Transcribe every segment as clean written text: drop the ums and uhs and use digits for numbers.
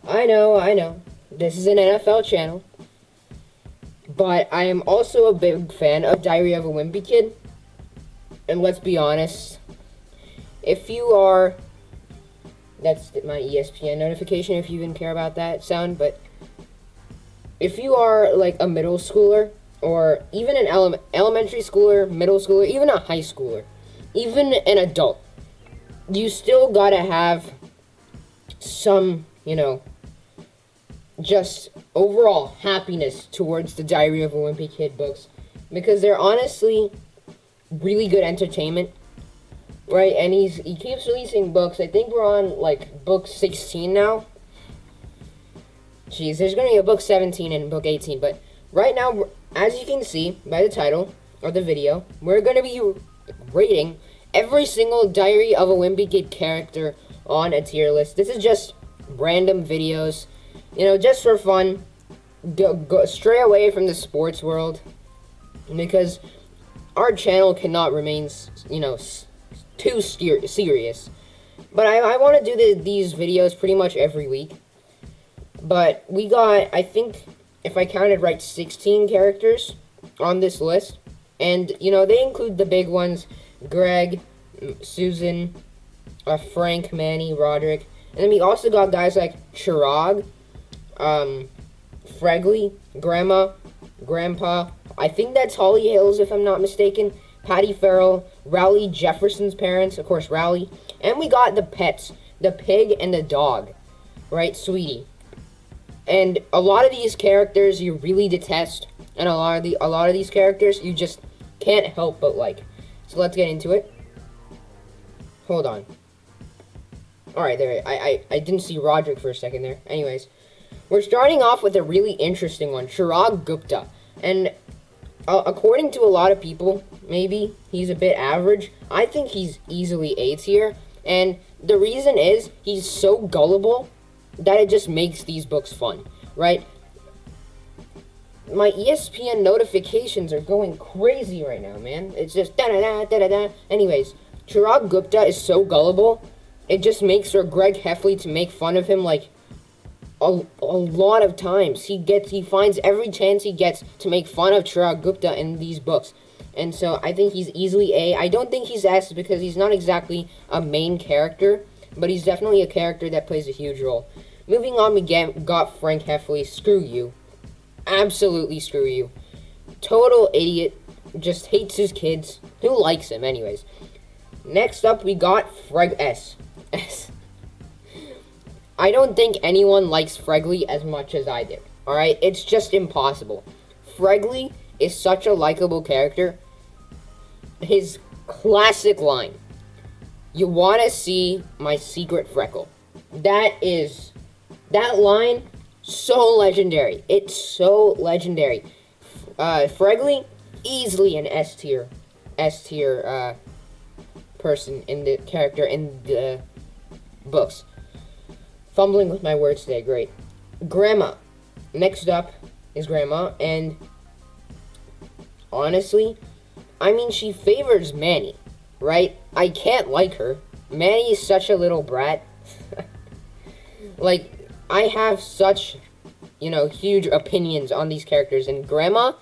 I know. This is an NFL channel. But I am also a big fan of Diary of a Wimpy Kid. And let's be honest, if you are... That's my ESPN notification if you even care about that sound, but... If you are, like, a middle schooler, or even an elementary schooler, middle schooler, even a high schooler, even an adult, you still gotta have some, just overall happiness towards the Diary of a Wimpy Kid books, because they're honestly really good entertainment, right? And he keeps releasing books. I think we're on, like, book 16 now. Jeez, there's going to be a book 17 and book 18, but right now, as you can see by the title of the video, we're going to be rating every single Diary of a Wimpy Kid character on a tier list. This is just random videos, just for fun. Go stray away from the sports world, because our channel cannot remain, too serious. But I want to do these videos pretty much every week. But we got, I think, if I counted right, 16 characters on this list. And, they include the big ones: Greg, Susan, Frank, Manny, Roderick. And then we also got guys like Chirag, Fregley, Grandma, Grandpa. I think that's Holly Hills, if I'm not mistaken. Patty Farrell, Rowley, Jefferson's parents, of course, Rowley. And we got the pets, the pig and the dog, right, Sweetie. And a lot of these characters you really detest, and a lot of these characters you just can't help but like. So let's get into it. Hold on. Alright, there, I didn't see Roderick for a second there. Anyways, we're starting off with a really interesting one, Chirag Gupta. And according to a lot of people, maybe he's a bit average. I think he's easily A tier. And the reason is, he's so gullible that it just makes these books fun, right? My ESPN notifications are going crazy right now, man. It's just da-da-da, da-da-da. Anyways, Chirag Gupta is so gullible, it just makes for Greg Heffley to make fun of him, like, a lot of times. He finds every chance he gets to make fun of Chirag Gupta in these books. And so I think he's easily A. I don't think he's S because he's not exactly a main character, but he's definitely a character that plays a huge role. Moving on, we got Frank Heffley. Screw you. Absolutely screw you. Total idiot. Just hates his kids. Who likes him, anyways? Next up, we got S. I don't think anyone likes Fregley as much as I did. Alright? It's just impossible. Fregley is such a likable character. His classic line: "You want to see my secret freckle." That line, so legendary. It's so legendary. Fregley, easily an S tier person in the character in the books. Fumbling with my words today, great. Grandma. Next up is Grandma, and honestly, she favors Manny, right? I can't like her. Manny is such a little brat. Like, I have such, huge opinions on these characters, and Grandma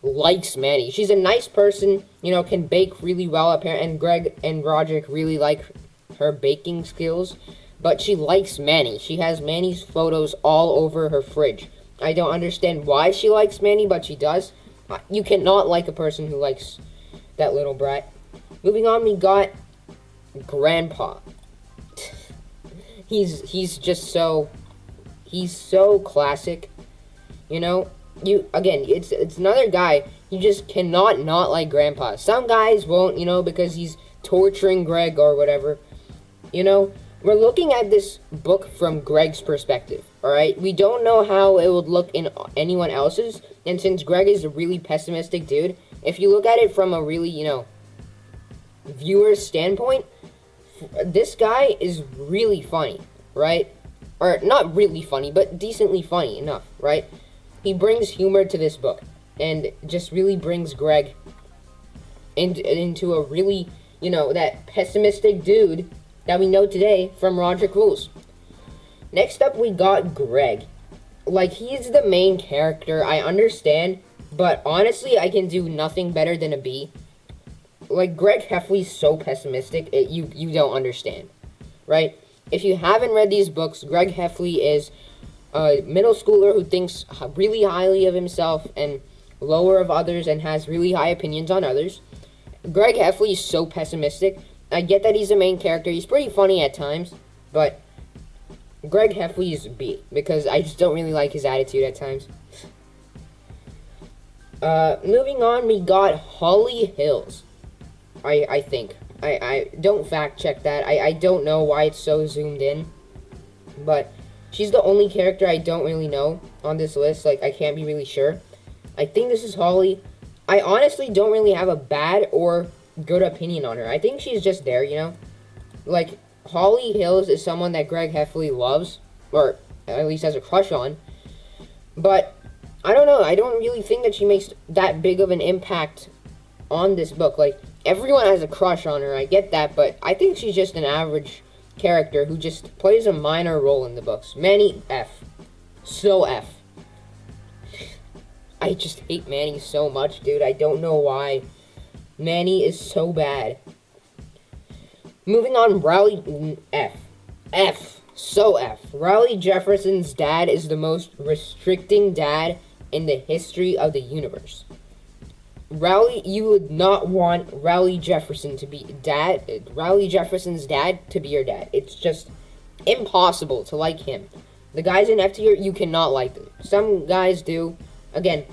likes Manny. She's a nice person, can bake really well, apparently, and Greg and Roderick really like her baking skills, but she likes Manny. She has Manny's photos all over her fridge. I don't understand why she likes Manny, but she does. You cannot like a person who likes that little brat. Moving on, we got Grandpa. He's just so... He's so classic, it's another guy, you just cannot not like Grandpa. Some guys won't, because he's torturing Greg or whatever. We're looking at this book from Greg's perspective, alright? We don't know how it would look in anyone else's, and since Greg is a really pessimistic dude, if you look at it from a really, viewer's standpoint, this guy is really funny, right? Or not really funny, but decently funny enough, right? He brings humor to this book, and just really brings Greg into a really, that pessimistic dude that we know today from Roderick Rules. Next up, we got Greg. Like, he's the main character, I understand, but honestly, I can do nothing better than a B. Like, Greg Heffley's so pessimistic, you don't understand, right? If you haven't read these books, Greg Heffley is a middle schooler who thinks really highly of himself and lower of others and has really high opinions on others. Greg Heffley is so pessimistic. I get that he's a main character. He's pretty funny at times, but Greg Heffley is B because I just don't really like his attitude at times. Moving on, we got Holly Hills. I think. I don't fact check that. I don't know why it's so zoomed in, but she's the only character I don't really know on this list. Like, I can't be really sure. I think this is Holly. I honestly don't really have a bad or good opinion on her. I think she's just there, you know? Like, Holly Hills is someone that Greg Heffley loves, or at least has a crush on. But, I don't know. I don't really think that she makes that big of an impact on this book. Like, everyone has a crush on her. I get that, but I think she's just an average character who just plays a minor role in the books. Manny F. So F. I just hate Manny so much, dude. I don't know why. Manny is so bad. Moving on, Raleigh F. F. So F. Raleigh Jefferson's dad is the most restricting dad in the history of the universe. Raleigh, you would not want Raleigh Jefferson to be Raleigh Jefferson's dad to be your dad. It's just impossible to like him. The guys in F tier, you cannot like them. Some guys do. Again,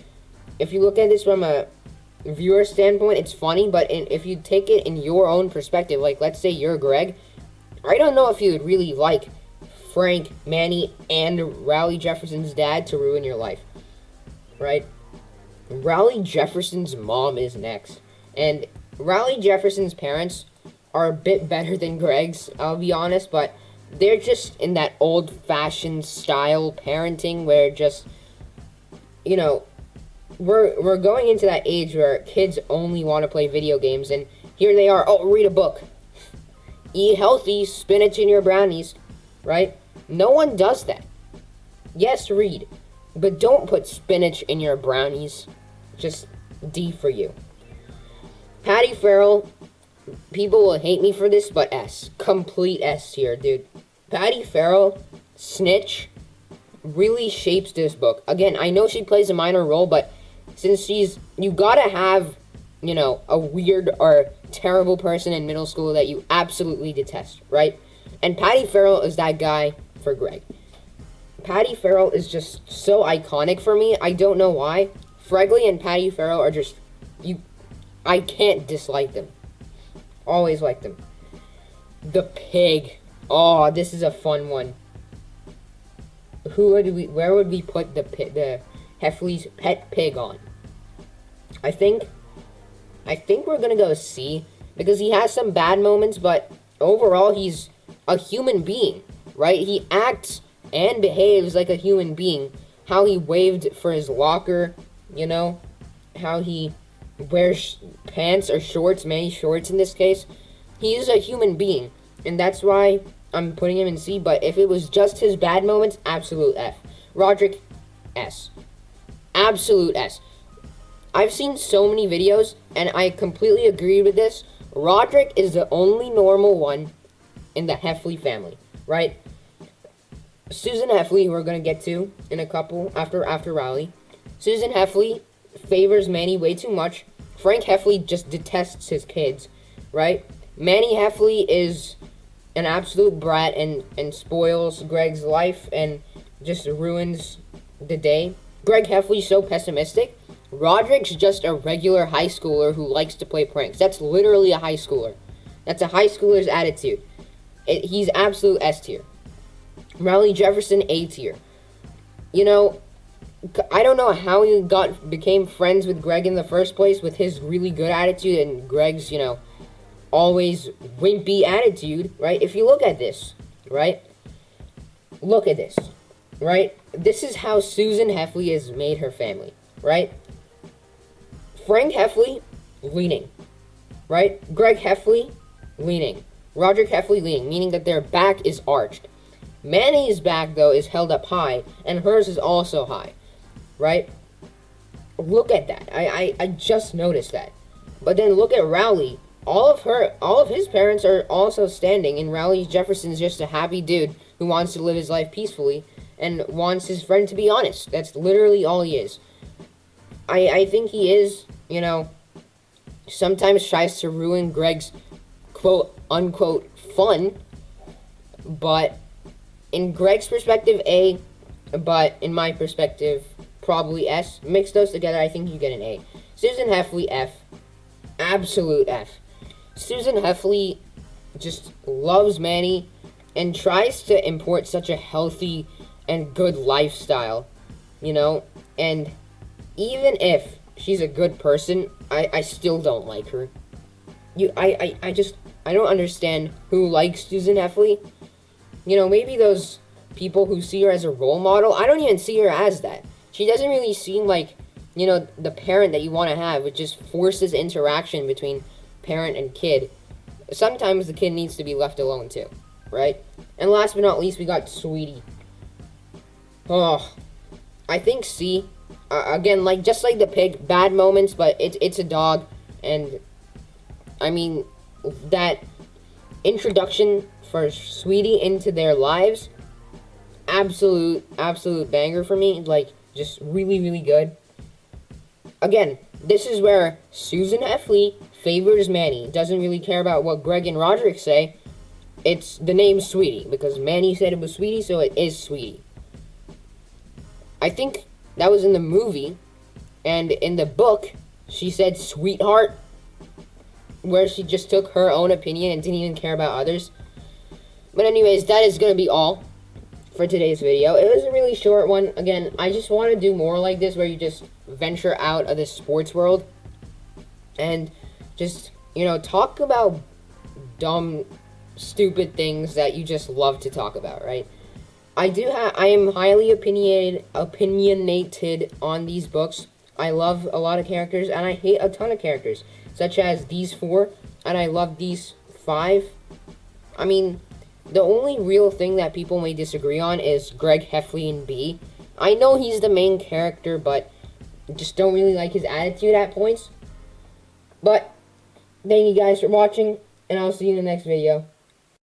if you look at this from a viewer standpoint, it's funny, but if you take it in your own perspective, like, let's say you're Greg, I don't know if you would really like Frank, Manny, and Raleigh Jefferson's dad to ruin your life, right? Raleigh Jefferson's mom is next, and Raleigh Jefferson's parents are a bit better than Greg's, I'll be honest, but they're just in that old-fashioned style parenting where just, you know, we're going into that age where kids only want to play video games, and here they are, oh, read a book. Eat healthy, spinach in your brownies, right? No one does that. Yes, read, but don't put spinach in your brownies. Just D for you. Patty Farrell, people will hate me for this, but S. Complete S tier, dude. Patty Farrell, snitch, really shapes this book. Again, I know she plays a minor role, but since you gotta have, you know, a weird or terrible person in middle school that you absolutely detest, right? And Patty Farrell is that guy for Greg. Patty Farrell is just so iconic for me. I don't know why. Fregley and Patty Farrell are just, I can't dislike them. Always like them. The pig. Oh, this is a fun one. Where would we put the Heffley's pet pig on? I think we're gonna go C, because he has some bad moments, but overall he's a human being, right? He acts and behaves like a human being. How he waved for his locker, you know? How he wears pants or shorts, many shorts in this case. He is a human being, and that's why I'm putting him in C, but if it was just his bad moments, absolute F. Roderick, S. Absolute S. I've seen so many videos, and I completely agree with this. Roderick is the only normal one in the Heffley family, right? Susan Heffley, who we're going to get to in a couple after Raleigh. Susan Heffley favors Manny way too much. Frank Heffley just detests his kids, right? Manny Heffley is an absolute brat and spoils Greg's life and just ruins the day. Greg Heffley's so pessimistic. Roderick's just a regular high schooler who likes to play pranks. That's literally a high schooler. That's a high schooler's attitude. He's absolute S tier. Raleigh Jefferson, A tier. You know, I don't know how he became friends with Greg in the first place with his really good attitude and Greg's, you know, always wimpy attitude, right? If you look at this, right? Look at this, right? This is how Susan Heffley has made her family, right? Frank Heffley, leaning, right? Greg Heffley, leaning. Roderick Heffley, leaning, meaning that their back is arched. Manny's back, though, is held up high, and hers is also high, right? Look at that. I just noticed that. But then look at Rowley. All of his parents are also standing, and Rowley Jefferson's just a happy dude who wants to live his life peacefully and wants his friend to be honest. That's literally all he is. I think he is, sometimes tries to ruin Greg's quote unquote fun, but in Greg's perspective, A, but in my perspective, probably S. Mix those together, I think you get an A. Susan Heffley, F. Absolute F. Susan Heffley just loves Manny and tries to import such a healthy and good lifestyle, and even if she's a good person, I still don't like her. I don't understand who likes Susan Heffley. Maybe those people who see her as a role model, I don't even see her as that. She doesn't really seem like, the parent that you want to have. It just forces interaction between parent and kid. Sometimes the kid needs to be left alone too, right? And last but not least, we got Sweetie. Oh, I think C. Again, just like the pig, bad moments, but it's a dog, and I mean that introduction for Sweetie into their lives, absolute banger for me. Just really, really good. Again, this is where Susan Heffley favors Manny. Doesn't really care about what Greg and Roderick say. It's the name Sweetie, because Manny said it was Sweetie, so it is Sweetie. I think that was in the movie, and in the book, she said sweetheart, where she just took her own opinion and didn't even care about others. But anyways, that is going to be all for today's video. It was a really short one. Again, I just want to do more like this, where you just venture out of the sports world and just, talk about dumb, stupid things that you just love to talk about, right? I am highly opinionated on these books. I love a lot of characters, and I hate a ton of characters, such as these 4, and I love these 5. I mean, the only real thing that people may disagree on is Greg Heffley and B. I know he's the main character, but just don't really like his attitude at points. But thank you guys for watching, and I'll see you in the next video.